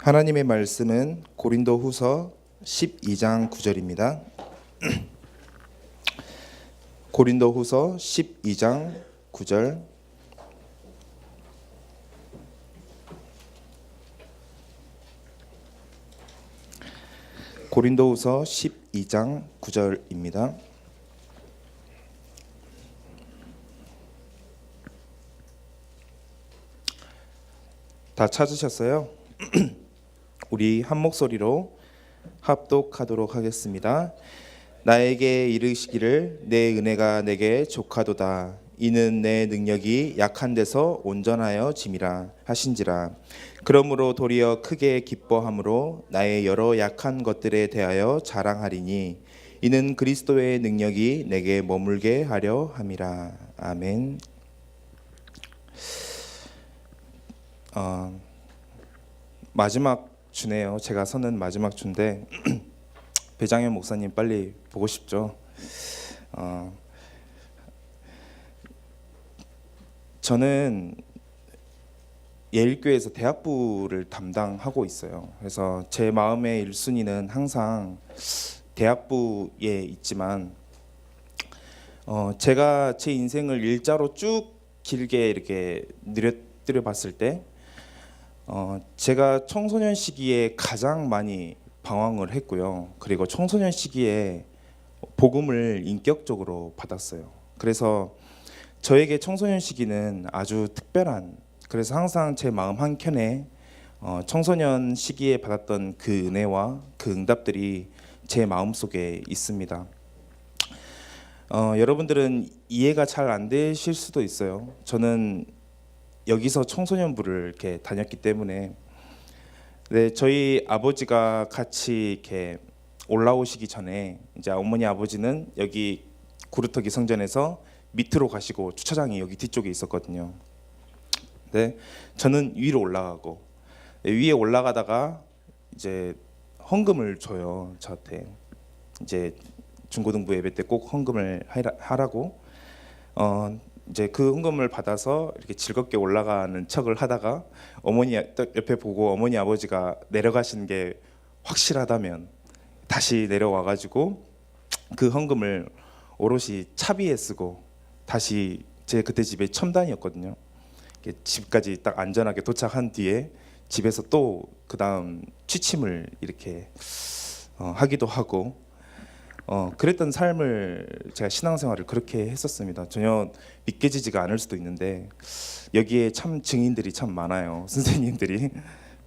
하나님의 말씀은 고린도후서 12장 9절입니다. 고린도후서 12장 9절. 고린도후서 12장 9절입니다. 다 찾으셨어요? 우리 한 목소리로 합독하도록 하겠습니다. 나에게 이르시기를 내 은혜가 내게 족하도다. 이는 내 능력이 약한 데서 온전하여 짐이라 하신지라. 그러므로 도리어 크게 기뻐함으로 나의 여러 약한 것들에 대하여 자랑하리니 이는 그리스도의 능력이 내게 머물게 하려 함이라. 아멘. 마지막 주네요. 제가 서는 마지막 주인데 배장현 목사님 빨리 보고 싶죠. 저는 예일교회에서 대학부를 담당하고 있어요. 그래서 제 마음의 1순위는 항상 대학부에 있지만 제가 제 인생을 일자로 쭉 길게 이렇게 느려 봤을 때 제가 청소년 시기에 가장 많이 방황을 했고요. 그리고 청소년 시기에 복음을 인격적으로 받았어요. 그래서 저에게 청소년 시기는 아주 특별한, 그래서 항상 제 마음 한켠에 청소년 시기에 받았던 그 은혜와 그 응답들이 제 마음속에 있습니다. 여러분들은 이해가 잘 안 되실 수도 있어요. 저는 여기서 청소년부를 이렇게 다녔기 때문에. 네, 저희 아버지가 같이 이렇게 올라오시기 전에 이제 어머니 아버지는 여기 구루터기 성전에서 밑으로 가시고 주차장이 여기 뒤쪽에 있었거든요. 네, 저는 위로 올라가고, 위에 올라가다가 이제 헌금을 줘요. 저한테 이제 중고등부 예배 때 꼭 헌금을 하라고. 이제 그 헌금을 받아서 이렇게 즐겁게 올라가는 척을 하다가 어머니 옆에 보고 어머니 아버지가 내려가시는 게 확실하다면 다시 내려와 가지고 그 헌금을 오롯이 차비에 쓰고 다시, 제 그때 집에 첨단이었거든요. 집까지 딱 안전하게 도착한 뒤에 집에서 또 그 다음 취침을 이렇게 하기도 하고, 그랬던 삶을, 제가 신앙생활을 그렇게 했었습니다. 전혀 믿겨지지가 않을 수도 있는데 여기에 참 증인들이 참 많아요, 선생님들이.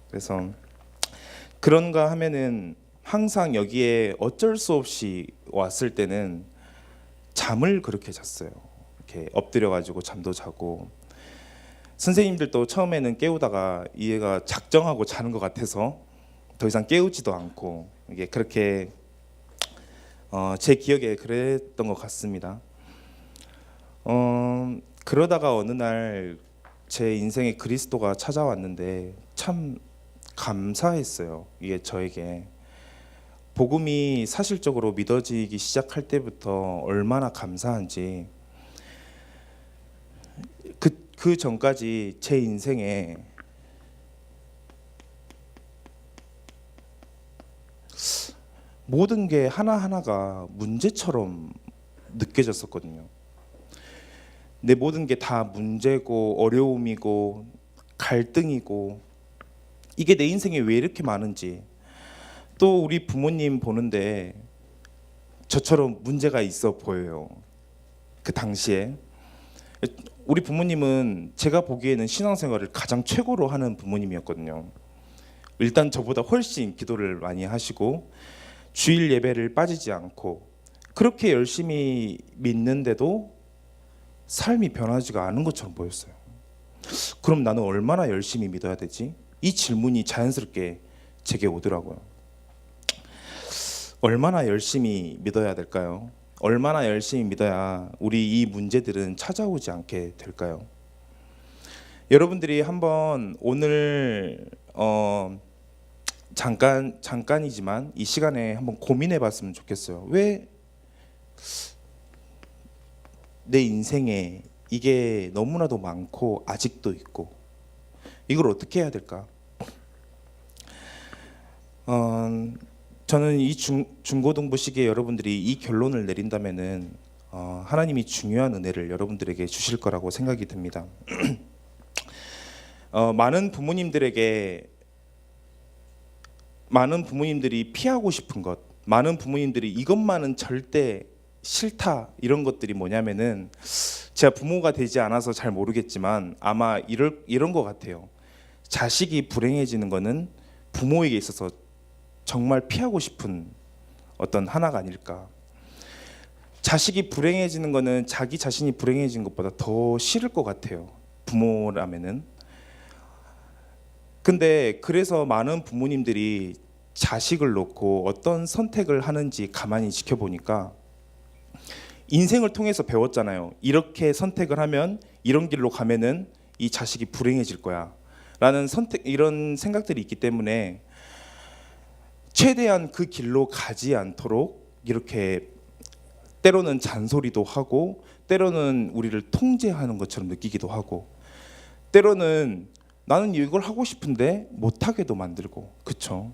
그래서 그런가 하면은 항상 여기에 어쩔 수 없이 왔을 때는 잠을 그렇게 잤어요. 이렇게 엎드려 가지고 잠도 자고, 선생님들도 처음에는 깨우다가 얘가 작정하고 자는 것 같아서 더 이상 깨우지도 않고, 이게 그렇게 제 기억에 그랬던 것 같습니다. 그러다가 어느 날 제 인생에 그리스도가 찾아왔는데 참 감사했어요. 이게 저에게 복음이 사실적으로 믿어지기 시작할 때부터 얼마나 감사한지. 그 전까지 제 인생에 모든 게 하나하나가 문제처럼 느껴졌었거든요. 내 모든 게 다 문제고 어려움이고 갈등이고, 이게 내 인생에 왜 이렇게 많은지. 또 우리 부모님 보는데 저처럼 문제가 있어 보여요. 그 당시에 우리 부모님은 제가 보기에는 신앙생활을 가장 최고로 하는 부모님이었거든요. 일단 저보다 훨씬 기도를 많이 하시고 주일 예배를 빠지지 않고 그렇게 열심히 믿는데도 삶이 변하지가 않은 것처럼 보였어요. 그럼 나는 얼마나 열심히 믿어야 되지? 이 질문이 자연스럽게 제게 오더라고요. 얼마나 열심히 믿어야 될까요? 얼마나 열심히 믿어야 우리 이 문제들은 찾아오지 않게 될까요? 여러분들이 한번 오늘 잠깐이지만 이 시간에 한번 고민해 봤으면 좋겠어요. 왜 내 인생에 이게 너무나도 많고 아직도 있고, 이걸 어떻게 해야 될까? 어, 저는 이 중고등부 시기에 여러분들이 이 결론을 내린다면은 하나님이 중요한 은혜를 여러분들에게 주실 거라고 생각이 듭니다. 많은 부모님들이 피하고 싶은 것, 많은 부모님들이 이것만은 절대 싫다 이런 것들이 뭐냐면은 제가 부모가 되지 않아서 잘 모르겠지만 아마 이런 것 같아요. 자식이 불행해지는 거는 부모에게 있어서 정말 피하고 싶은 어떤 하나가 아닐까. 자식이 불행해지는 거는 자기 자신이 불행해진 것보다 더 싫을 것 같아요. 부모라면은. 근데 그래서 많은 부모님들이 자식을 놓고 어떤 선택을 하는지 가만히 지켜보니까 인생을 통해서 배웠잖아요. 이렇게 선택을 하면 이런 길로 가면은 이 자식이 불행해질 거야. 라는 이런 생각들이 있기 때문에 최대한 그 길로 가지 않도록 이렇게 때로는 잔소리도 하고 때로는 우리를 통제하는 것처럼 느끼기도 하고 때로는 나는 이걸 하고 싶은데 못하게도 만들고 그쵸?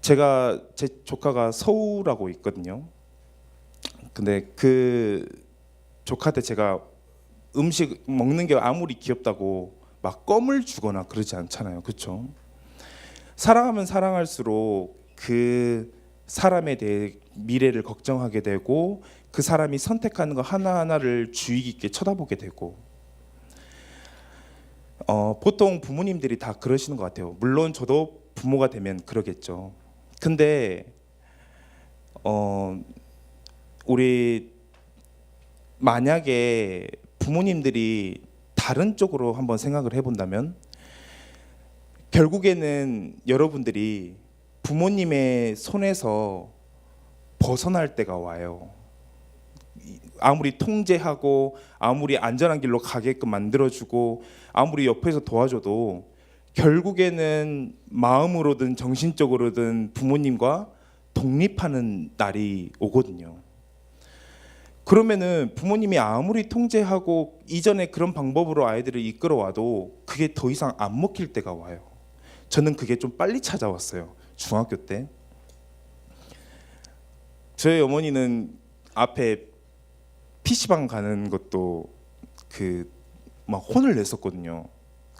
제 조카가 서우라고 있거든요. 근데 그 조카한테 제가 음식 먹는 게 아무리 귀엽다고 막 껌을 주거나 그러지 않잖아요. 그쵸? 사랑하면 사랑할수록 그 사람에 대해 미래를 걱정하게 되고 그 사람이 선택하는 거 하나하나를 주의 깊게 쳐다보게 되고 보통 부모님들이 다 그러시는 것 같아요. 물론 저도 부모가 되면 그러겠죠. 근데 우리 만약에 부모님들이 다른 쪽으로 한번 생각을 해본다면 결국에는 여러분들이 부모님의 손에서 벗어날 때가 와요. 아무리 통제하고 아무리 안전한 길로 가게끔 만들어주고 아무리 옆에서 도와줘도 결국에는 마음으로든 정신적으로든 부모님과 독립하는 날이 오거든요. 그러면은 부모님이 아무리 통제하고 이전에 그런 방법으로 아이들을 이끌어와도 그게 더 이상 안 먹힐 때가 와요. 저는 그게 좀 빨리 찾아왔어요. 중학교 때. 저희 어머니는 앞에 PC방 가는 것도 막 혼을 냈었거든요.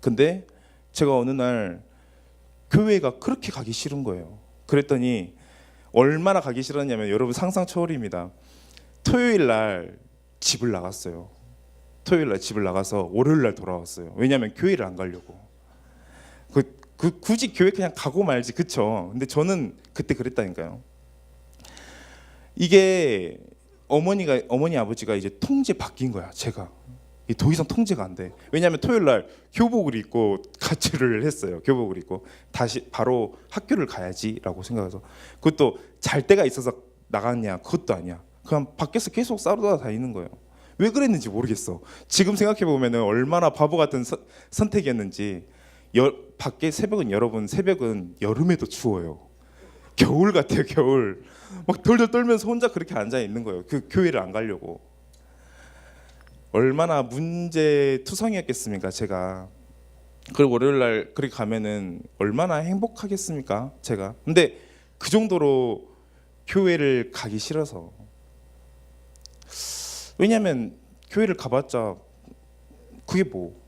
근데 제가 어느 날 교회가 그렇게 가기 싫은 거예요. 그랬더니 얼마나 가기 싫었냐면 여러분 상상 초월입니다. 토요일 날 집을 나갔어요. 토요일 날 집을 나가서 월요일 날 돌아왔어요. 왜냐하면 교회를 안 가려고. 굳이 교회 그냥 가고 말지 그쵸? 근데 저는 그때 그랬다니까요. 이게 어머니 아버지가 이제 통제 바뀐 거야. 제가 더 이상 통제가 안 돼. 왜냐하면 토요일 날 교복을 입고 가출을 했어요. 교복을 입고 다시 바로 학교를 가야지라고 생각해서 그것도 잘 때가 있어서 나갔냐 그것도 아니야. 그냥 밖에서 계속 싸우다 다니는 거예요. 왜 그랬는지 모르겠어. 지금 생각해 보면 얼마나 바보 같은 선택이었는지. 밖에 여러분 새벽은 여름에도 추워요. 겨울 같아요. 겨울. 막 덜덜 떨면서 혼자 그렇게 앉아 있는 거예요. 그 교회를 안 가려고. 얼마나 문제투성이었겠습니까 제가. 그리고 월요일 날 그렇게 가면은 얼마나 행복하겠습니까 제가. 근데 그 정도로 교회를 가기 싫어서. 왜냐하면 교회를 가봤자 그게 뭐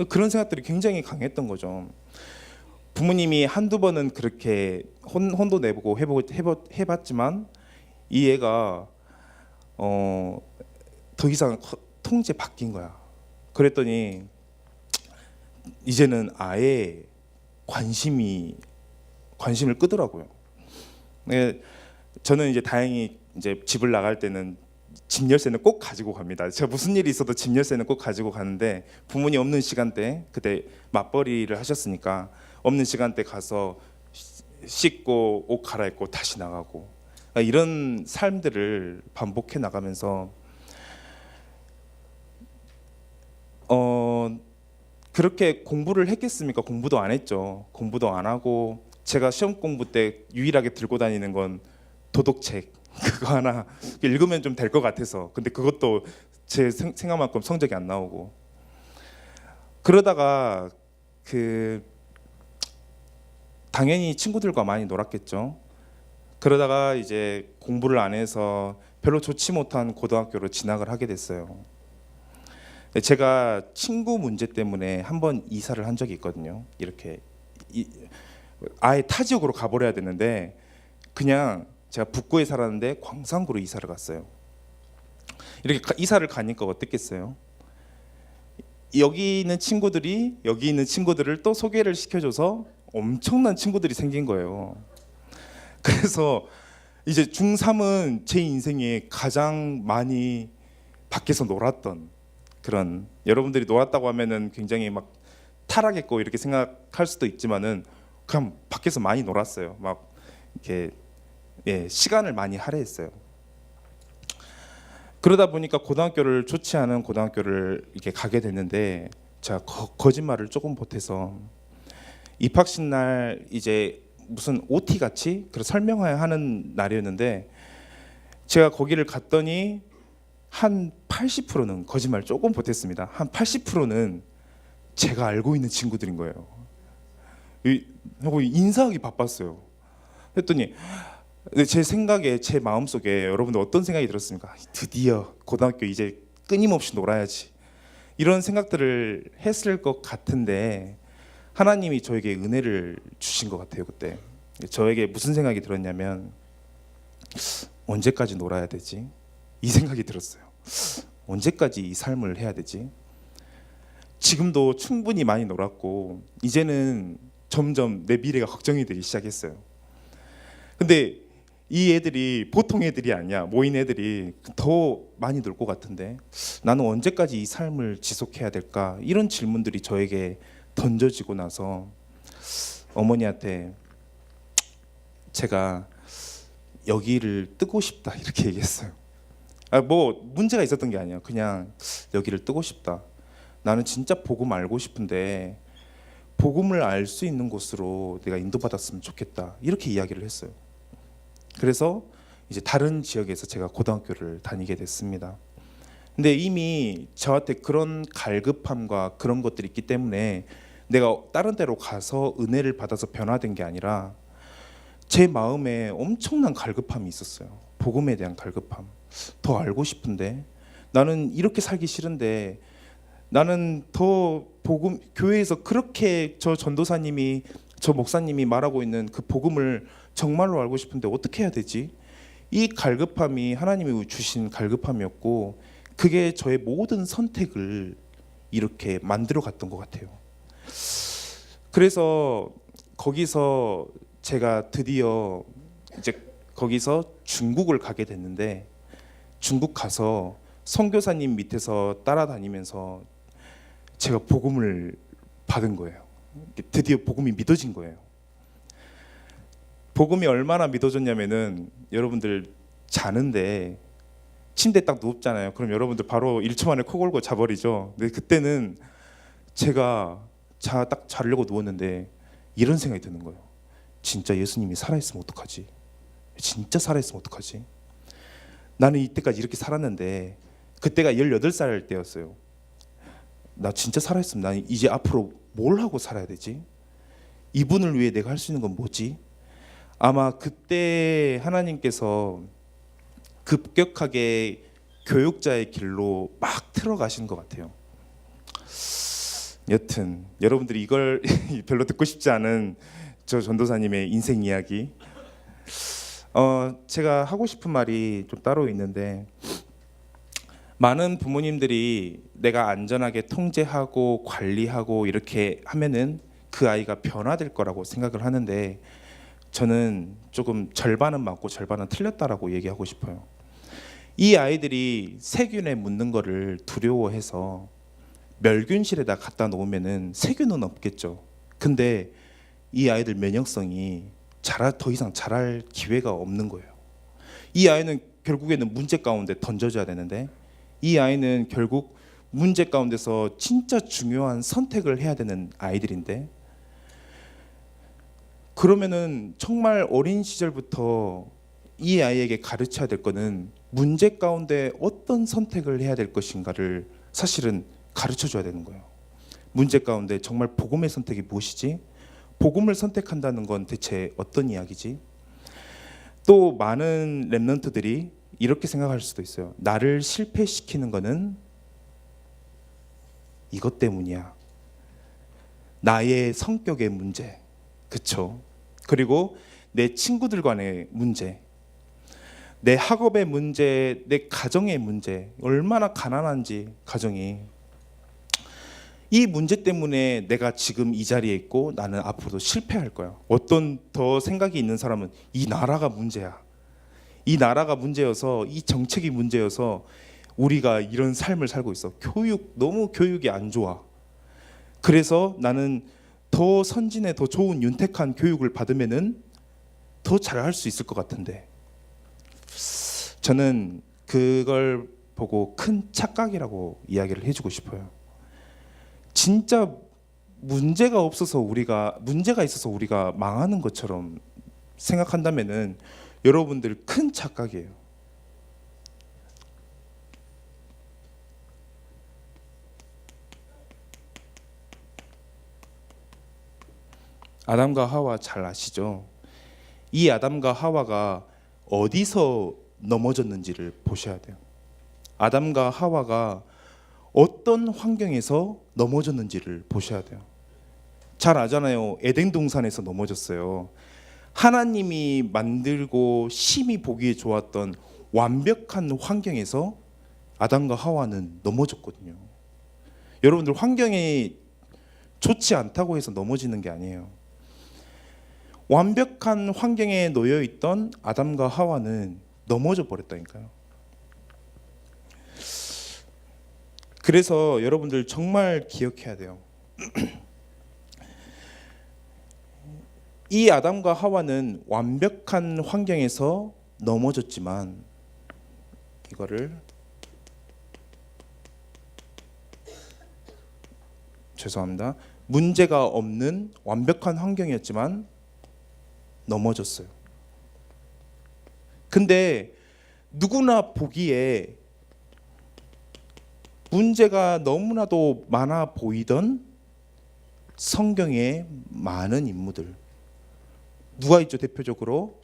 그런 생각들이 굉장히 강했던 거죠. 부모님이 한두 번은 그렇게 혼도 내보고 해봤지만 이 애가 더 이상 통제 바뀐 거야. 그랬더니 이제는 아예 관심을 끄더라고요. 저는 이제 다행히 이제 집을 나갈 때는 집 열쇠는 꼭 가지고 갑니다. 제가 무슨 일이 있어도 집 열쇠는 꼭 가지고 가는데 부모님 없는 시간대 그때 맞벌이를 하셨으니까 없는 시간대 가서 씻고 옷 갈아입고 다시 나가고 이런 삶들을 반복해 나가면서 그렇게 공부를 했겠습니까? 공부도 안 했죠. 공부도 안 하고 제가 시험 공부 때 유일하게 들고 다니는 건 도덕책 그거 하나 읽으면 좀 될 것 같아서. 근데 그것도 제 생각만큼 성적이 안 나오고. 그러다가 당연히 친구들과 많이 놀았겠죠. 그러다가 이제 공부를 안 해서 별로 좋지 못한 고등학교로 진학을 하게 됐어요. 제가 친구 문제 때문에 한 번 이사를 한 적이 있거든요. 이렇게 아예 타 지역으로 가버려야 되는데 그냥 제가 북구에 살았는데 광산구로 이사를 갔어요. 이렇게 이사를 가니까 어땠겠어요? 여기 있는 친구들이 여기 있는 친구들을 또 소개를 시켜줘서 엄청난 친구들이 생긴 거예요. 그래서 이제 중3은 제 인생에 가장 많이 밖에서 놀았던 그런, 여러분들이 놀았다고 하면은 굉장히 막 타락했고 이렇게 생각할 수도 있지만은 그냥 밖에서 많이 놀았어요. 막 이렇게 시간을 많이 할애했어요. 그러다 보니까 고등학교를 좋지 않은 고등학교를 이렇게 가게 됐는데 제가 거짓말을 조금 보태서 입학식 날 이제 무슨 OT 같이 그런 설명회를 하는 날이었는데 제가 거기를 갔더니 한 80%는 거짓말 조금 보탰습니다. 한 80%는 제가 알고 있는 친구들인 거예요. 하고 인사하기 바빴어요. 했더니 제 생각에 제 마음속에 여러분들 어떤 생각이 들었습니까? 드디어 고등학교 이제 끊임없이 놀아야지 이런 생각들을 했을 것 같은데 하나님이 저에게 은혜를 주신 것 같아요. 그때 저에게 무슨 생각이 들었냐면 언제까지 놀아야 되지? 이 생각이 들었어요. 언제까지 이 삶을 해야 되지? 지금도 충분히 많이 놀았고 이제는 점점 내 미래가 걱정이 되기 시작했어요. 근데 이 애들이 보통 애들이 아니야. 모인 애들이 더 많이 놀 것 같은데 나는 언제까지 이 삶을 지속해야 될까? 이런 질문들이 저에게 던져지고 나서 어머니한테 제가 여기를 뜨고 싶다 이렇게 얘기했어요. 뭐 문제가 있었던 게 아니야. 그냥 여기를 뜨고 싶다. 나는 진짜 복음 알고 싶은데 복음을 알 수 있는 곳으로 내가 인도받았으면 좋겠다. 이렇게 이야기를 했어요. 그래서 이제 다른 지역에서 제가 고등학교를 다니게 됐습니다. 근데 이미 저한테 그런 갈급함과 그런 것들이 있기 때문에 내가 다른 데로 가서 은혜를 받아서 변화된 게 아니라 제 마음에 엄청난 갈급함이 있었어요. 복음에 대한 갈급함. 더 알고 싶은데 나는 이렇게 살기 싫은데 나는 더 복음, 교회에서 그렇게 저 전도사님이 저 목사님이 말하고 있는 그 복음을 정말로 알고 싶은데 어떻게 해야 되지? 이 갈급함이 하나님이 주신 갈급함이었고 그게 저의 모든 선택을 이렇게 만들어 갔던 것 같아요. 그래서 거기서 제가 드디어 이제 거기서 중국을 가게 됐는데 중국 가서 선교사님 밑에서 따라다니면서 제가 복음을 받은 거예요. 드디어 복음이 믿어진 거예요. 복음이 얼마나 믿어졌냐면은 여러분들 자는데 침대에 딱 누웠잖아요. 그럼 여러분들 바로 1초 만에 코 골고 자버리죠. 근데 그때는 제가 딱 자려고 누웠는데 이런 생각이 드는 거예요. 진짜 예수님이 살아있으면 어떡하지? 진짜 살아있으면 어떡하지? 나는 이때까지 이렇게 살았는데 그때가 18살 때였어요. 나 진짜 살아있으면 난 이제 앞으로 뭘 하고 살아야 되지? 이분을 위해 내가 할 수 있는 건 뭐지? 아마 그때 하나님께서 급격하게 교육자의 길로 막 틀어가신 것 같아요. 여튼 여러분들이 이걸 별로 듣고 싶지 않은 저 전도사님의 인생 이야기, 제가 하고 싶은 말이 좀 따로 있는데 많은 부모님들이 내가 안전하게 통제하고 관리하고 이렇게 하면은 그 아이가 변화될 거라고 생각을 하는데 저는 조금 절반은 맞고 절반은 틀렸다라고 얘기하고 싶어요. 이 아이들이 세균에 묻는 거를 두려워해서 멸균실에다 갖다 놓으면은 세균은 없겠죠. 근데 이 아이들 면역성이 더 이상 자랄 기회가 없는 거예요. 이 아이는 결국에는 문제 가운데 던져져야 되는데 이 아이는 결국 문제 가운데서 진짜 중요한 선택을 해야 되는 아이들인데 그러면은 정말 어린 시절부터 이 아이에게 가르쳐야 될 거는 문제 가운데 어떤 선택을 해야 될 것인가를 사실은 가르쳐 줘야 되는 거예요. 문제 가운데 정말 복음의 선택이 무엇이지? 복음을 선택한다는 건 대체 어떤 이야기지? 또 많은 렘넌트들이 이렇게 생각할 수도 있어요. 나를 실패시키는 거는 이것 때문이야. 나의 성격의 문제, 그쵸? 그리고 내 친구들 간의 문제, 내 학업의 문제, 내 가정의 문제, 얼마나 가난한지 가정이, 이 문제 때문에 내가 지금 이 자리에 있고 나는 앞으로도 실패할 거야. 어떤 더 생각이 있는 사람은 이 나라가 문제야. 이 나라가 문제여서, 이 정책이 문제여서 우리가 이런 삶을 살고 있어. 너무 교육이 안 좋아. 그래서 나는 더 선진의 더 좋은 윤택한 교육을 받으면은 더 잘할 수 있을 것 같은데, 저는 그걸 보고 큰 착각이라고 이야기를 해주고 싶어요. 진짜 문제가 있어서 우리가 망하는 것처럼 생각한다면은 여러분들 큰 착각이에요. 아담과 하와 잘 아시죠? 이 아담과 하와가 어디서 넘어졌는지를 보셔야 돼요. 아담과 하와가 어떤 환경에서 넘어졌는지를 보셔야 돼요. 잘 아잖아요. 에덴 동산에서 넘어졌어요. 하나님이 만들고 심히 보기에 좋았던 완벽한 환경에서 아담과 하와는 넘어졌거든요. 여러분들, 환경이 좋지 않다고 해서 넘어지는 게 아니에요. 완벽한 환경에 놓여 있던 아담과 하와는 넘어져 버렸다니까요. 그래서 여러분들 정말 기억해야 돼요. 이 아담과 하와는 완벽한 환경에서 넘어졌지만, 이거를 죄송합니다. 문제가 없는 완벽한 환경이었지만 넘어졌어요. 근데 누구나 보기에 문제가 너무나도 많아 보이던 성경의 많은 인물들, 누가 있죠? 대표적으로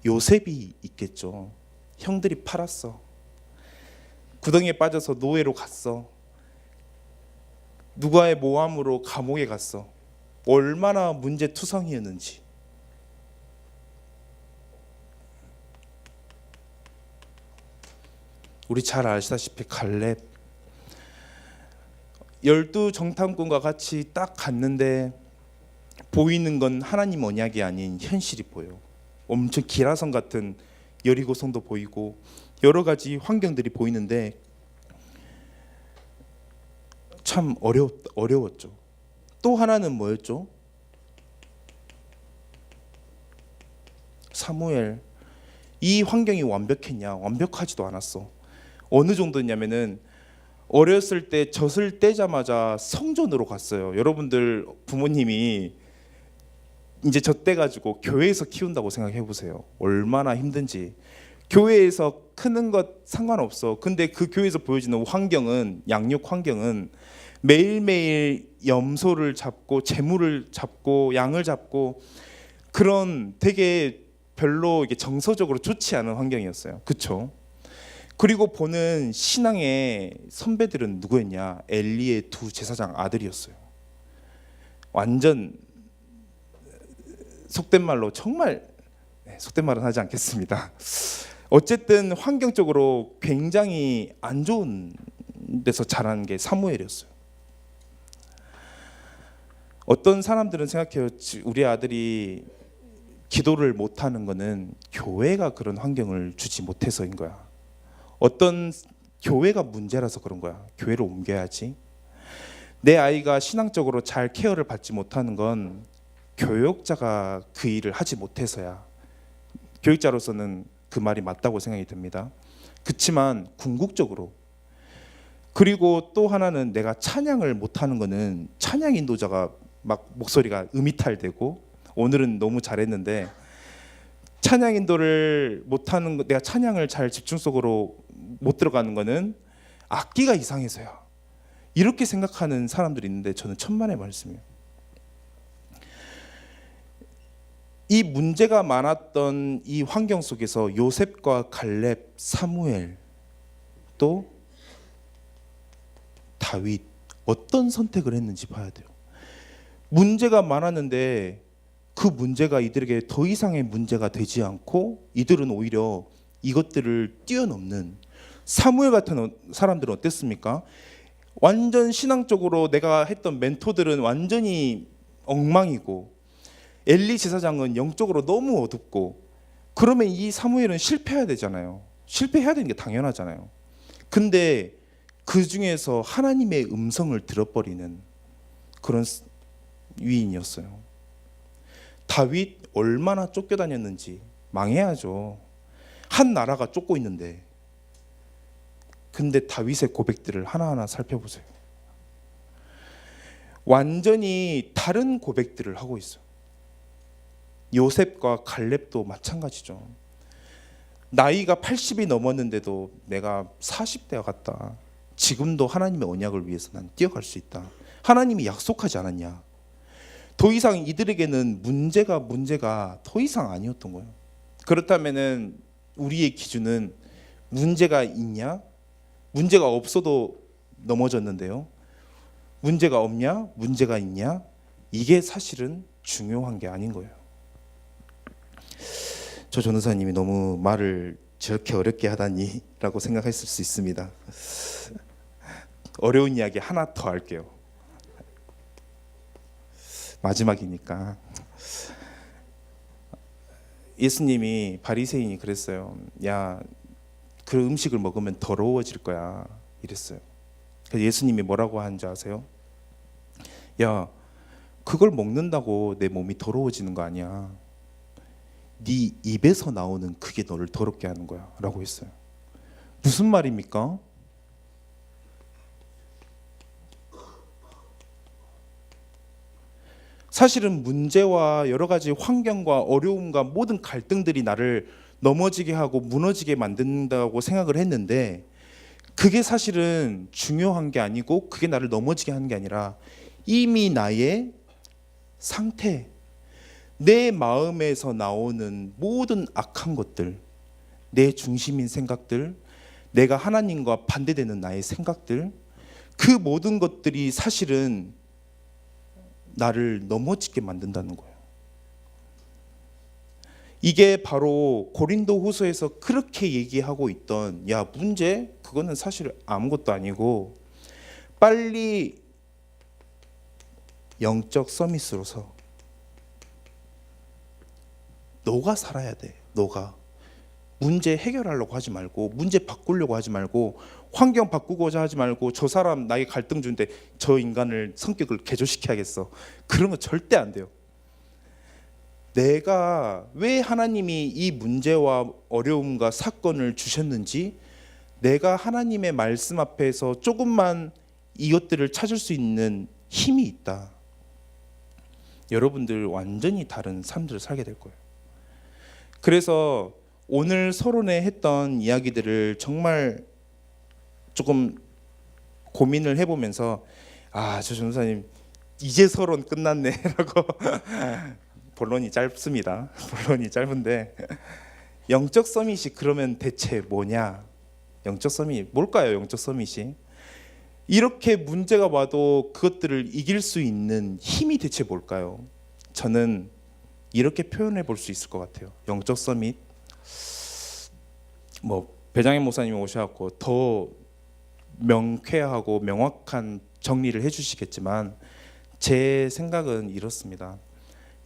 요셉이 있겠죠. 형들이 팔았어. 구덩이에 빠져서 노예로 갔어. 누가의 모함으로 감옥에 갔어. 얼마나 문제투성이었는지. 우리 잘 아시다시피 갈렙, 12 정탐꾼과 같이 딱 갔는데 보이는 건 하나님 언약이 아닌 현실이 보여. 엄청 기라성 같은 여리고성도 보이고 여러 가지 환경들이 보이는데 참 어려웠죠. 또 하나는 뭐였죠? 사무엘. 이 환경이 완벽했냐? 완벽하지도 않았어. 어느 정도냐면은 어렸을 때 젖을 떼자마자 성전으로 갔어요. 여러분들 부모님이 이제 젖 떼가지고 교회에서 키운다고 생각해 보세요. 얼마나 힘든지. 교회에서 크는 것 상관없어. 근데 그 교회에서 보여지는 환경은, 양육 환경은 매일매일 염소를 잡고 재물을 잡고 양을 잡고 그런 되게 별로 이게 정서적으로 좋지 않은 환경이었어요. 그렇죠? 그리고 보는 신앙의 선배들은 누구였냐? 엘리의 2 제사장 아들이었어요. 완전 속된 말로 정말 속된 말은 하지 않겠습니다. 어쨌든 환경적으로 굉장히 안 좋은 데서 자란 게 사무엘이었어요. 어떤 사람들은 생각해요. 우리 아들이 기도를 못하는 거는 교회가 그런 환경을 주지 못해서인 거야. 어떤 교회가 문제라서 그런 거야. 교회를 옮겨야지. 내 아이가 신앙적으로 잘 케어를 받지 못하는 건 교육자가 그 일을 하지 못해서야. 교육자로서는 그 말이 맞다고 생각이 듭니다. 그렇지만 궁극적으로, 그리고 또 하나는 내가 찬양을 못하는 거는 찬양 인도자가 막 목소리가 음이탈되고, 오늘은 너무 잘했는데 찬양 인도를 못하는 거, 내가 찬양을 잘 집중 속으로 못 들어가는 거는 악기가 이상해서야. 이렇게 생각하는 사람들이 있는데 저는 천만의 말씀이에요. 이 문제가 많았던 이 환경 속에서 요셉과 갈렙, 사무엘, 또 다윗 어떤 선택을 했는지 봐야 돼요. 문제가 많았는데 그 문제가 이들에게 더 이상의 문제가 되지 않고 이들은 오히려 이것들을 뛰어넘는, 사무엘 같은 사람들은 어땠습니까? 완전 신앙적으로 내가 했던 멘토들은 완전히 엉망이고 엘리 제사장은 영적으로 너무 어둡고, 그러면 이 사무엘은 실패해야 되잖아요. 실패해야 되는 게 당연하잖아요. 근데 그 중에서 하나님의 음성을 들어버리는 그런 위인이었어요. 다윗 얼마나 쫓겨다녔는지, 망해야죠. 한 나라가 쫓고 있는데. 근데 다윗의 고백들을 하나하나 살펴보세요. 완전히 다른 고백들을 하고 있어요. 요셉과 갈렙도 마찬가지죠. 나이가 80이 넘었는데도 내가 40대와 같다. 지금도 하나님의 언약을 위해서 난 뛰어갈 수 있다. 하나님이 약속하지 않았냐. 더 이상 이들에게는 문제가 더 이상 아니었던 거예요. 그렇다면은 우리의 기준은 문제가 있냐? 문제가 없어도 넘어졌는데요. 문제가 없냐? 문제가 있냐? 이게 사실은 중요한 게 아닌 거예요. 저 전도사님이 너무 말을 저렇게 어렵게 하다니 라고 생각했을 수 있습니다. 어려운 이야기 하나 더 할게요. 마지막이니까. 예수님이 바리새인이 그랬어요. 야, 그 음식을 먹으면 더러워질 거야 이랬어요. 그래서 예수님이 뭐라고 하는지 아세요? 야, 그걸 먹는다고 내 몸이 더러워지는 거 아니야. 네 입에서 나오는 그게 너를 더럽게 하는 거야 라고 했어요. 무슨 말입니까? 사실은 문제와 여러 가지 환경과 어려움과 모든 갈등들이 나를 넘어지게 하고 무너지게 만든다고 생각을 했는데, 그게 사실은 중요한 게 아니고 그게 나를 넘어지게 하는 게 아니라 이미 나의 상태, 내 마음에서 나오는 모든 악한 것들, 내 중심인 생각들, 내가 하나님과 반대되는 나의 생각들, 그 모든 것들이 사실은 나를 넘어지게 만든다는 거예요. 이게 바로 고린도후서에서 그렇게 얘기하고 있던, 야, 문제 그거는 사실 아무것도 아니고 빨리 영적 서밋으로서 너가 살아야 돼. 너가 문제 해결하려고 하지 말고, 문제 바꾸려고 하지 말고, 환경 바꾸고자 하지 말고, 저 사람 나에게 갈등 주는데 저 인간을 성격을 개조시켜야겠어. 그런 거 절대 안 돼요. 내가 왜 하나님이 이 문제와 어려움과 사건을 주셨는지, 내가 하나님의 말씀 앞에서 조금만 이것들을 찾을 수 있는 힘이 있다. 여러분들 완전히 다른 삶들을 살게 될 거예요. 그래서 오늘 서론에 했던 이야기들을 정말 조금 고민을 해보면서, 아, 저 전도사님 이제 서론 끝났네 라고 본론이 짧습니다. 본론이 짧은데, 영적 서밋이 그러면 대체 뭐냐? 영적 서밋 뭘까요? 영적 서밋이 이렇게 문제가 와도 그것들을 이길 수 있는 힘이 대체 뭘까요? 저는 이렇게 표현해 볼 수 있을 것 같아요. 영적 서밋, 뭐 배장현 목사님이 오셔갖고 더 명쾌하고 명확한 정리를 해주시겠지만, 제 생각은 이렇습니다.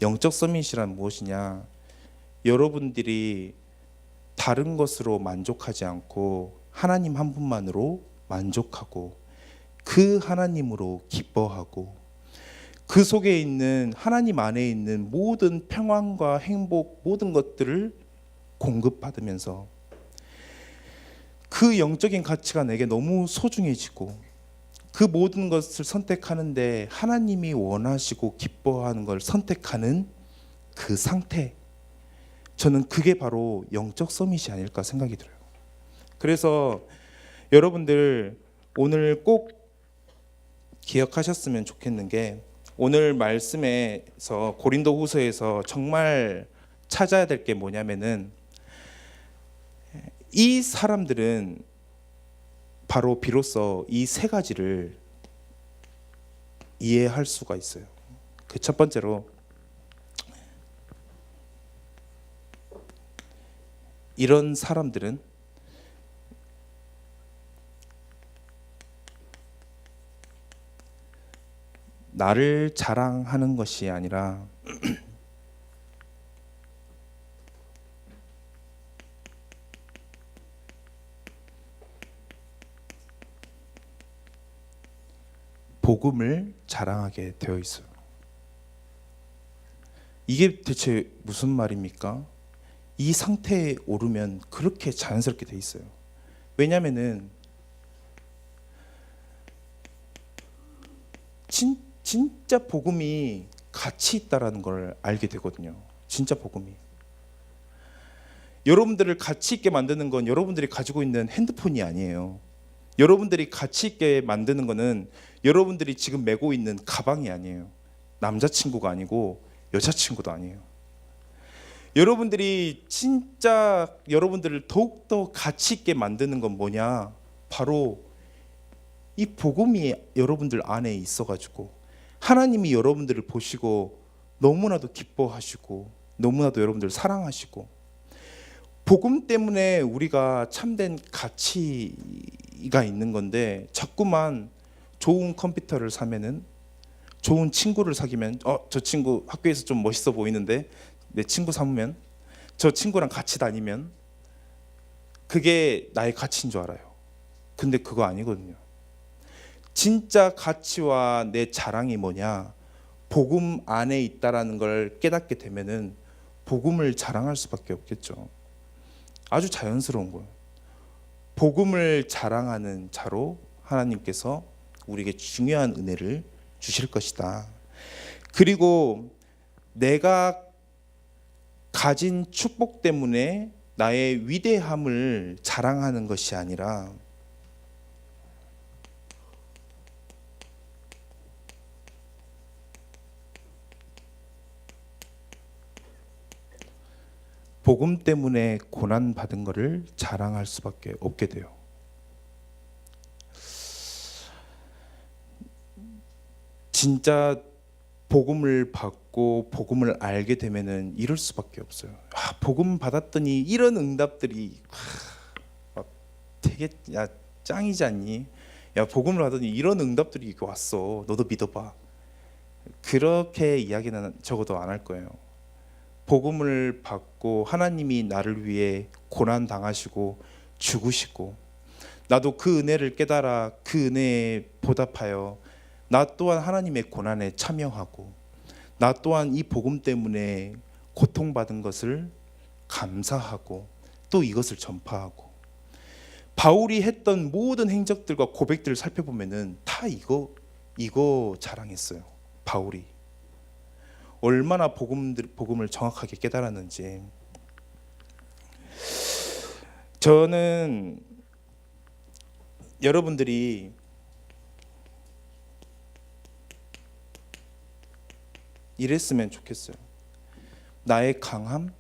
영적 서밋이란 무엇이냐? 여러분들이 다른 것으로 만족하지 않고 하나님 한 분만으로 만족하고 그 하나님으로 기뻐하고, 그 속에 있는 하나님 안에 있는 모든 평안과 행복, 모든 것들을 공급받으면서 그 영적인 가치가 내게 너무 소중해지고, 그 모든 것을 선택하는데 하나님이 원하시고 기뻐하는 걸 선택하는 그 상태, 저는 그게 바로 영적 서밋이 아닐까 생각이 들어요. 그래서 여러분들 오늘 꼭 기억하셨으면 좋겠는 게, 오늘 말씀에서 고린도후서에서 정말 찾아야 될 게 뭐냐면은, 이 사람들은 바로 비로소 이 세 가지를 이해할 수가 있어요. 그 첫 번째로, 이런 사람들은 나를 자랑하는 것이 아니라 복음을 자랑하게 되어 있어요. 이게 대체 무슨 말입니까? 이 상태에 오르면 그렇게 자연스럽게 돼 있어요. 왜냐면은 진짜 복음이 가치 있다라는 걸 알게 되거든요. 진짜 복음이. 여러분들을 가치 있게 만드는 건 여러분들이 가지고 있는 핸드폰이 아니에요. 여러분들이 가치 있게 만드는 거는 여러분들이 지금 메고 있는 가방이 아니에요. 남자친구가 아니고 여자친구도 아니에요. 여러분들이 진짜 여러분들을 더욱더 가치 있게 만드는 건 뭐냐? 바로 이 복음이 여러분들 안에 있어가지고 하나님이 여러분들을 보시고 너무나도 기뻐하시고 너무나도 여러분들을 사랑하시고, 복음 때문에 우리가 참된 가치가 있는 건데, 자꾸만 좋은 컴퓨터를 사면은, 좋은 친구를 사귀면, 저 친구 학교에서 좀 멋있어 보이는데 내 친구 삼으면, 저 친구랑 같이 다니면 그게 나의 가치인 줄 알아요. 근데 그거 아니거든요. 진짜 가치와 내 자랑이 뭐냐? 복음 안에 있다라는 걸 깨닫게 되면은 복음을 자랑할 수밖에 없겠죠. 아주 자연스러운 거예요. 복음을 자랑하는 자로 하나님께서 우리에게 중요한 은혜를 주실 것이다. 그리고 내가 가진 축복 때문에 나의 위대함을 자랑하는 것이 아니라, 복음 때문에 고난 받은 것을 자랑할 수밖에 없게 돼요. 진짜 복음을 받고 복음을 알게 되면은 이럴 수밖에 없어요. 복음 받았더니 이런 응답들이 되게 짱이지 않니? 복음을 받더니 이런 응답들이 왔어. 너도 믿어봐. 그렇게 이야기는 적어도 안 할 거예요. 복음을 받고 하나님이 나를 위해 고난 당하시고 죽으시고, 나도 그 은혜를 깨달아 그 은혜에 보답하여 나 또한 하나님의 고난에 참여하고, 나 또한 이 복음 때문에 고통받은 것을 감사하고 또 이것을 전파하고, 바울이 했던 모든 행적들과 고백들을 살펴보면은 다 이거 자랑했어요. 바울이 얼마나 복음을 정확하게 깨달았는지. 저는 여러분들이 이랬으면 좋겠어요. 나의 강함,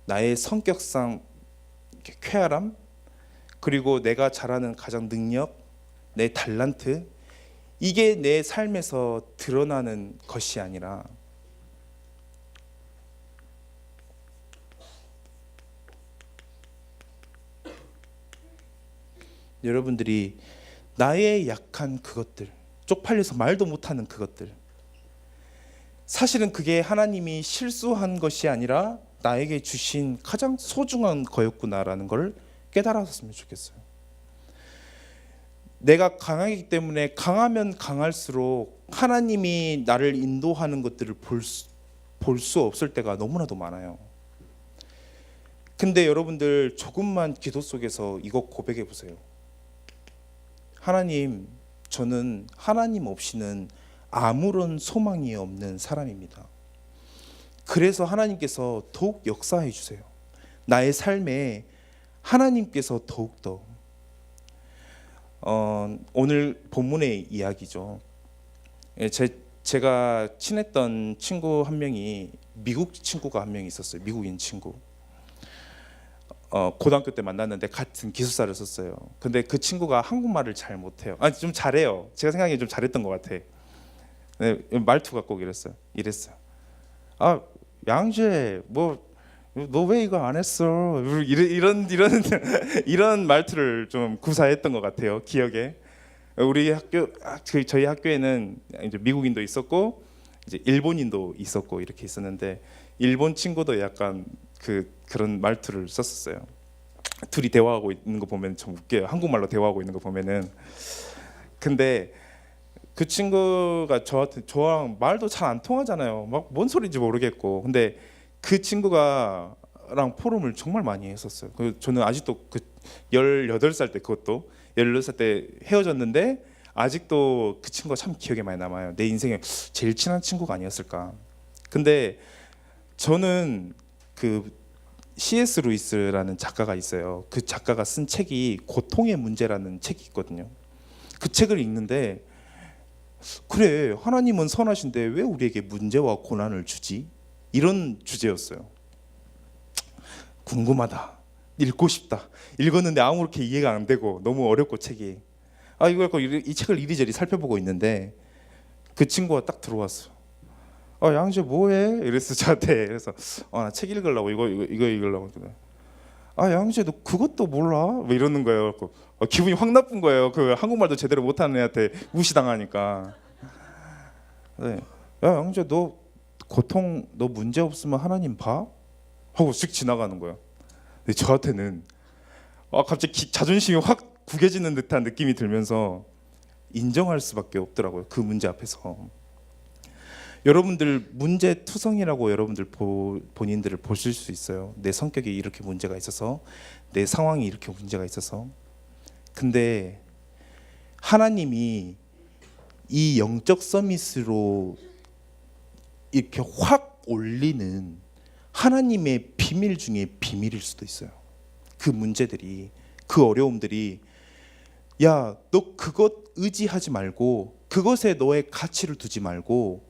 나의 성격상 쾌활함, 그리고 내가 잘하는 가장 능력, 내 달란트, 이게 내 삶에서 드러나는 것이 아니라, 여러분들이 나의 약한 그것들, 쪽팔려서 말도 못하는 그것들, 사실은 그게 하나님이 실수한 것이 아니라 나에게 주신 가장 소중한 거였구나라는 걸 깨달았으면 좋겠어요. 내가 강하기 때문에 강하면 강할수록 하나님이 나를 인도하는 것들을 볼 수 없을 때가 너무나도 많아요. 근데 여러분들 조금만 기도 속에서 이거 고백해 보세요. 하나님, 저는 하나님 없이는 아무런 소망이 없는 사람입니다. 그래서 하나님께서 더욱 역사해 주세요. 나의 삶에 하나님께서 더욱더, 오늘 본문의 이야기죠. 예, 제가 친했던 친구 한 명이 미국 친구가 한 명 있었어요. 미국인 친구. 고등학교 때 만났는데 같은 기숙사를 썼어요. 근데 그 친구가 한국말을 잘 못해요. 아니 좀 잘해요. 제가 생각에 좀 잘했던 것 같아. 네, 말투가 꼭 이랬어요. 아 양재 뭐 너 왜 이거 안 했어? 이런 이런 말투를 좀 구사했던 것 같아요. 기억에. 우리 저희 학교에는 이제 미국인도 있었고 이제 일본인도 있었고 이렇게 있었는데 일본 친구도 약간 그런 말투를 썼었어요. 둘이 대화하고 있는 거 보면 좀 웃겨요. 한국말로 대화하고 있는 거 보면은. 근데 그 친구가 저랑 말도 잘 안 통하잖아요. 막 뭔 소리인지 모르겠고. 근데 그 친구가랑 포럼을 정말 많이 했었어요. 저는 아직도 18살 때 그것도 18살 때 헤어졌는데 아직도 그 친구가 참 기억에 많이 남아요. 내 인생에 제일 친한 친구가 아니었을까. 근데 저는 그 C.S. 루이스라는 작가가 있어요. 그 작가가 쓴 책이 고통의 문제라는 책이 있거든요. 그 책을 읽는데 그래 하나님은 선하신데 왜 우리에게 문제와 고난을 주지? 이런 주제였어요. 궁금하다. 읽고 싶다. 읽었는데 아무렇게 이해가 안 되고 너무 어렵고 책이. 이 책을 이리저리 살펴보고 있는데 그 친구가 딱 들어왔어. 양재 뭐해? 이랬어 저한테. 그래서 나 책 읽으려고 이거 읽으려고. 양재 너 그것도 몰라? 뭐 이러는 거예요. 기분이 확 나쁜 거예요. 그 한국말도 제대로 못하는 애한테 무시당하니까. 네. 야 양재 너 고통 너 문제 없으면 하나님 봐? 하고 쓱 지나가는 거예요. 근데 저한테는 갑자기 자존심이 확 구겨지는 듯한 느낌이 들면서 인정할 수밖에 없더라고요. 그 문제 앞에서. 여러분들 문제투성이라고 여러분들 본인들을 보실 수 있어요. 내 성격이 이렇게 문제가 있어서, 내 상황이 이렇게 문제가 있어서. 근데 하나님이 이 영적 서밋으로 이렇게 확 올리는 하나님의 비밀 중에 비밀일 수도 있어요. 그 문제들이, 그 어려움들이 야, 너 그것 의지하지 말고, 그것에 너의 가치를 두지 말고,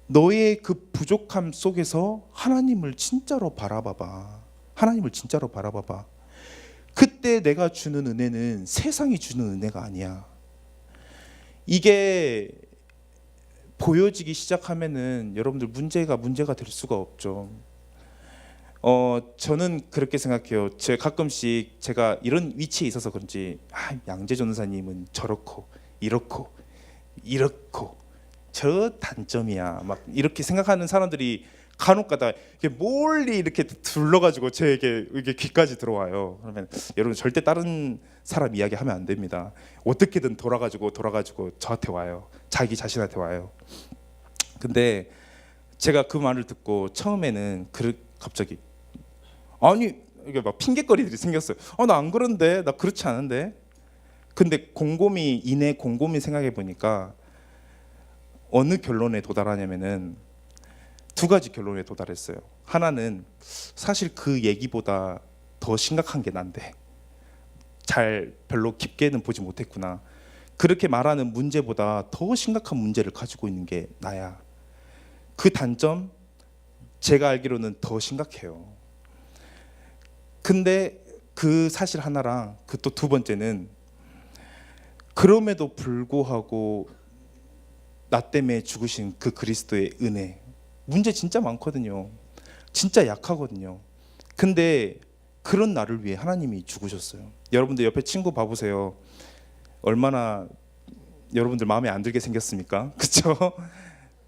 너의 그 부족함 속에서 하나님을 진짜로 바라봐봐. 하나님을 진짜로 바라봐봐. 그때 내가 주는 은혜는 세상이 주는 은혜가 아니야. 이게 보여지기 시작하면은 여러분들 문제가 될 수가 없죠. 저는 그렇게 생각해요. 가끔씩 제가 이런 위치에 있어서 그런지 양재 전사님은 저렇고 이렇고 저 단점이야 막 이렇게 생각하는 사람들이 간혹가다 멀리 이렇게 둘러가지고 제게 이게 귀까지 들어와요. 그러면 여러분 절대 다른 사람 이야기하면 안 됩니다. 어떻게든 돌아가지고 저한테 와요. 자기 자신한테 와요. 근데 제가 그 말을 듣고 처음에는 갑자기 이게 막 핑계거리들이 생겼어요. 나 안 그런데, 나 그렇지 않은데. 근데 곰곰이 생각해 보니까 어느 결론에 도달하냐면은 두 가지 결론에 도달했어요. 하나는 사실 그 얘기보다 더 심각한 게 난데 별로 깊게는 보지 못했구나. 그렇게 말하는 문제보다 더 심각한 문제를 가지고 있는 게 나야. 그 단점 제가 알기로는 더 심각해요. 근데 그 사실 하나랑 그 또 두 번째는 그럼에도 불구하고 나 때문에 죽으신 그 그리스도의 은혜. 문제 진짜 많거든요. 진짜 약하거든요. 근데 그런 나를 위해 하나님이 죽으셨어요. 여러분들 옆에 친구 봐보세요. 얼마나 여러분들 마음에 안 들게 생겼습니까? 그렇죠?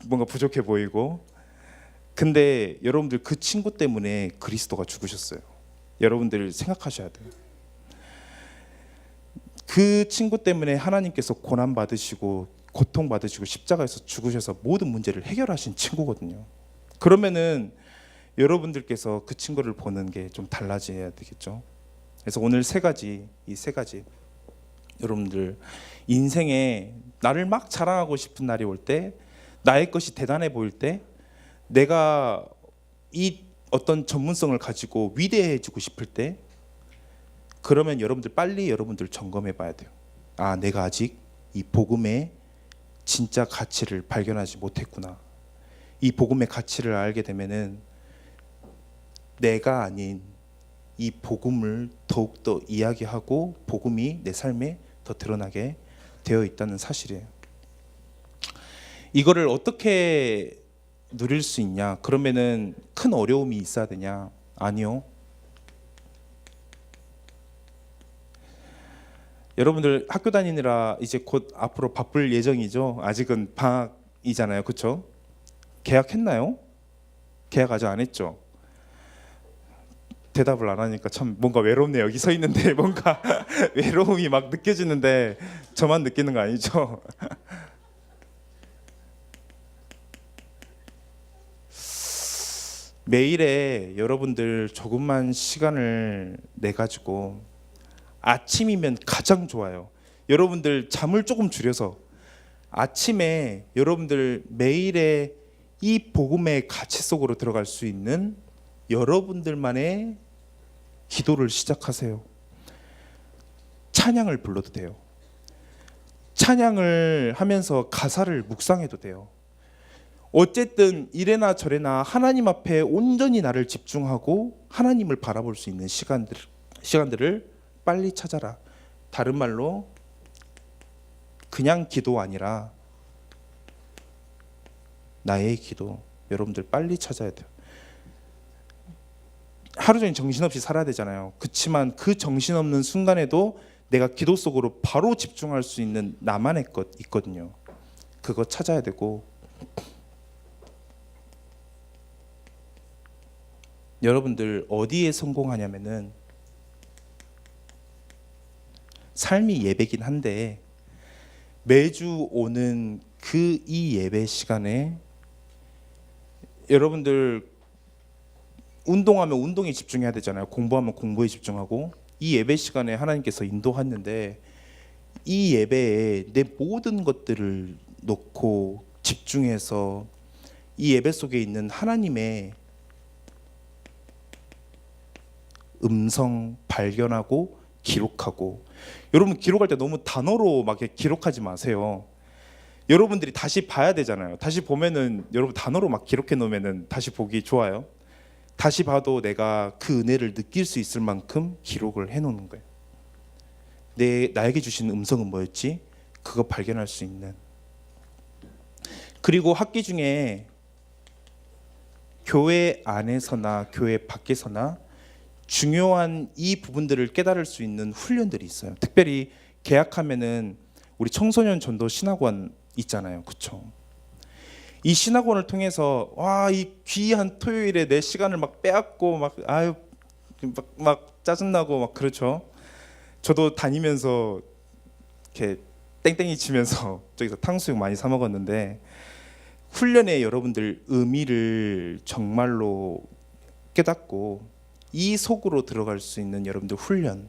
뭔가 부족해 보이고. 근데 여러분들 그 친구 때문에 그리스도가 죽으셨어요. 여러분들 생각하셔야 돼요. 그 친구 때문에 하나님께서 고난 받으시고 고통 받으시고 십자가에서 죽으셔서 모든 문제를 해결하신 친구거든요. 그러면은 여러분들께서 그 친구를 보는 게 좀 달라져야 되겠죠. 그래서 오늘 이 세 가지 여러분들 인생에 나를 막 자랑하고 싶은 날이 올 때, 나의 것이 대단해 보일 때, 내가 이 어떤 전문성을 가지고 위대해지고 싶을 때, 그러면 여러분들 빨리 점검해 봐야 돼요. 내가 아직 이 복음의 진짜 가치를 발견하지 못했구나. 이 복음의 가치를 알게 되면은 내가 아닌 이 복음을 더욱더 이야기하고 복음이 내 삶에 더 드러나게 되어 있다는 사실이에요. 이거를 어떻게 누릴 수 있냐? 그러면은 큰 어려움이 있어야 되냐? 아니요. 여러분들 학교 다니느라 이제 곧 앞으로 바쁠 예정이죠. 아직은 방학이잖아요. 그렇죠? 계약했나요? 계약 아직 안 했죠? 대답을 안 하니까 참 뭔가 외롭네요. 여기 서 있는데 뭔가 외로움이 막 느껴지는데 저만 느끼는 거 아니죠? 매일에 여러분들 조금만 시간을 내 가지고 아침이면 가장 좋아요. 여러분들 잠을 조금 줄여서 아침에 여러분들 매일의 이 복음의 가치 속으로 들어갈 수 있는 여러분들만의 기도를 시작하세요. 찬양을 불러도 돼요. 찬양을 하면서 가사를 묵상해도 돼요. 어쨌든 이래나 저래나 하나님 앞에 온전히 나를 집중하고 하나님을 바라볼 수 있는 시간들을 빨리 찾아라. 다른 말로 그냥 기도 아니라 나의 기도. 여러분들 빨리 찾아야 돼요. 하루 종일 정신없이 살아야 되잖아요. 그렇지만 그 정신없는 순간에도 내가 기도 속으로 바로 집중할 수 있는 나만의 것 있거든요. 그거 찾아야 되고, 여러분들 어디에 성공하냐면은 삶이 예배긴 한데 매주 오는 그 이 예배 시간에 여러분들 운동하면 운동에 집중해야 되잖아요. 공부하면 공부에 집중하고, 이 예배 시간에 하나님께서 인도하는데 이 예배에 내 모든 것들을 놓고 집중해서 이 예배 속에 있는 하나님의 음성 발견하고 기록하고. 여러분 기록할 때 너무 단어로 막 이렇게 기록하지 마세요. 여러분들이 다시 봐야 되잖아요. 다시 보면은 여러분 단어로 막 기록해 놓으면은 다시 보기 좋아요. 다시 봐도 내가 그 은혜를 느낄 수 있을 만큼 기록을 해 놓는 거예요. 나에게 주신 음성은 뭐였지? 그거 발견할 수 있는. 그리고 학기 중에 교회 안에서나 교회 밖에서나 중요한 이 부분들을 깨달을 수 있는 훈련들이 있어요. 특별히 계약하면은 우리 청소년 전도 신학원 있잖아요. 그렇죠? 이 신학원을 통해서 이 귀한 토요일에 내 시간을 막 빼앗고 막 짜증나고 막 그렇죠. 저도 다니면서 이렇게 땡땡이 치면서 저기서 탕수육 많이 사 먹었는데, 훈련에 여러분들 의미를 정말로 깨닫고 이 속으로 들어갈 수 있는 여러분들 훈련.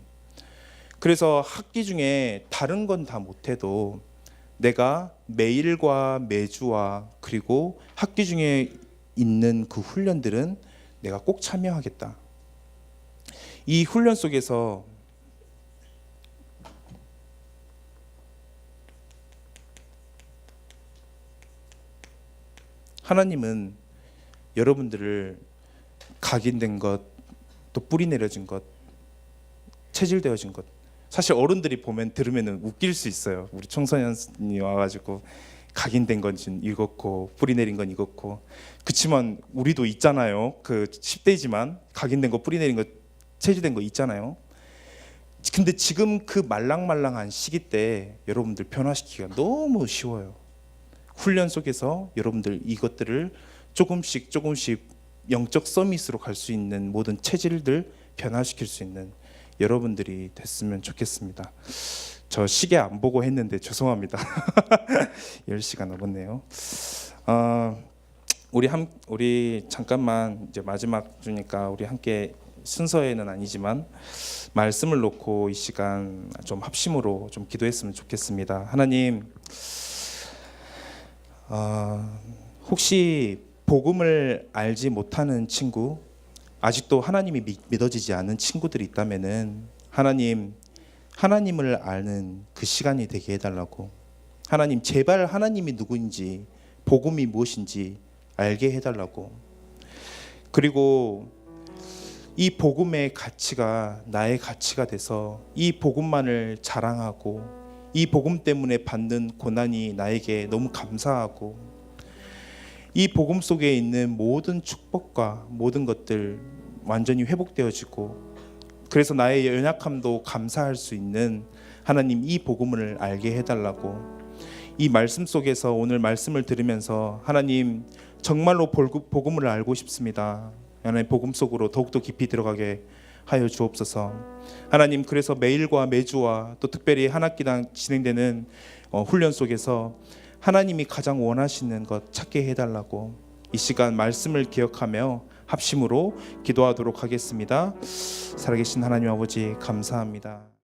그래서 학기 중에 다른 건 다 못해도 내가 매일과 매주와 그리고 학기 중에 있는 그 훈련들은 내가 꼭 참여하겠다. 이 훈련 속에서 하나님은 여러분들을 각인된 것, 또 뿌리 내려진 것, 체질되어진 것. 사실 어른들이 들으면 웃길 수 있어요. 우리 청소년이 와가지고 각인된 건 이렇고 뿌리 내린 건 이렇고. 그치만 우리도 있잖아요. 그 10대지만 각인된 거, 뿌리 내린 거, 체질된 거 있잖아요. 근데 지금 그 말랑말랑한 시기 때 여러분들 변화시키기가 너무 쉬워요. 훈련 속에서 여러분들 이것들을 조금씩 영적 서밋으로 갈 수 있는 모든 체질들 변화시킬 수 있는 여러분들이 됐으면 좋겠습니다. 저 시계 안 보고 했는데 죄송합니다. 10시가 넘었네요. 우리 잠깐만 이제 마지막 주니까 우리 함께 순서에는 아니지만 말씀을 놓고 이 시간 좀 합심으로 좀 기도했으면 좋겠습니다. 하나님, 혹시 복음을 알지 못하는 친구, 아직도 하나님이 믿어지지 않는 친구들이 있다면은 하나님을 아는 그 시간이 되게 해달라고. 하나님 제발 하나님이 누구인지 복음이 무엇인지 알게 해달라고. 그리고 이 복음의 가치가 나의 가치가 돼서 이 복음만을 자랑하고 이 복음 때문에 받는 고난이 나에게 너무 감사하고 이 복음 속에 있는 모든 축복과 모든 것들 완전히 회복되어지고 그래서 나의 연약함도 감사할 수 있는 하나님 이 복음을 알게 해달라고. 이 말씀 속에서 오늘 말씀을 들으면서 하나님 정말로 복음을 알고 싶습니다. 하나님 복음 속으로 더욱더 깊이 들어가게 하여 주옵소서. 하나님 그래서 매일과 매주와 또 특별히 한 학기당 진행되는 훈련 속에서 하나님이 가장 원하시는 것 찾게 해달라고 이 시간 말씀을 기억하며 합심으로 기도하도록 하겠습니다. 살아계신 하나님 아버지 감사합니다.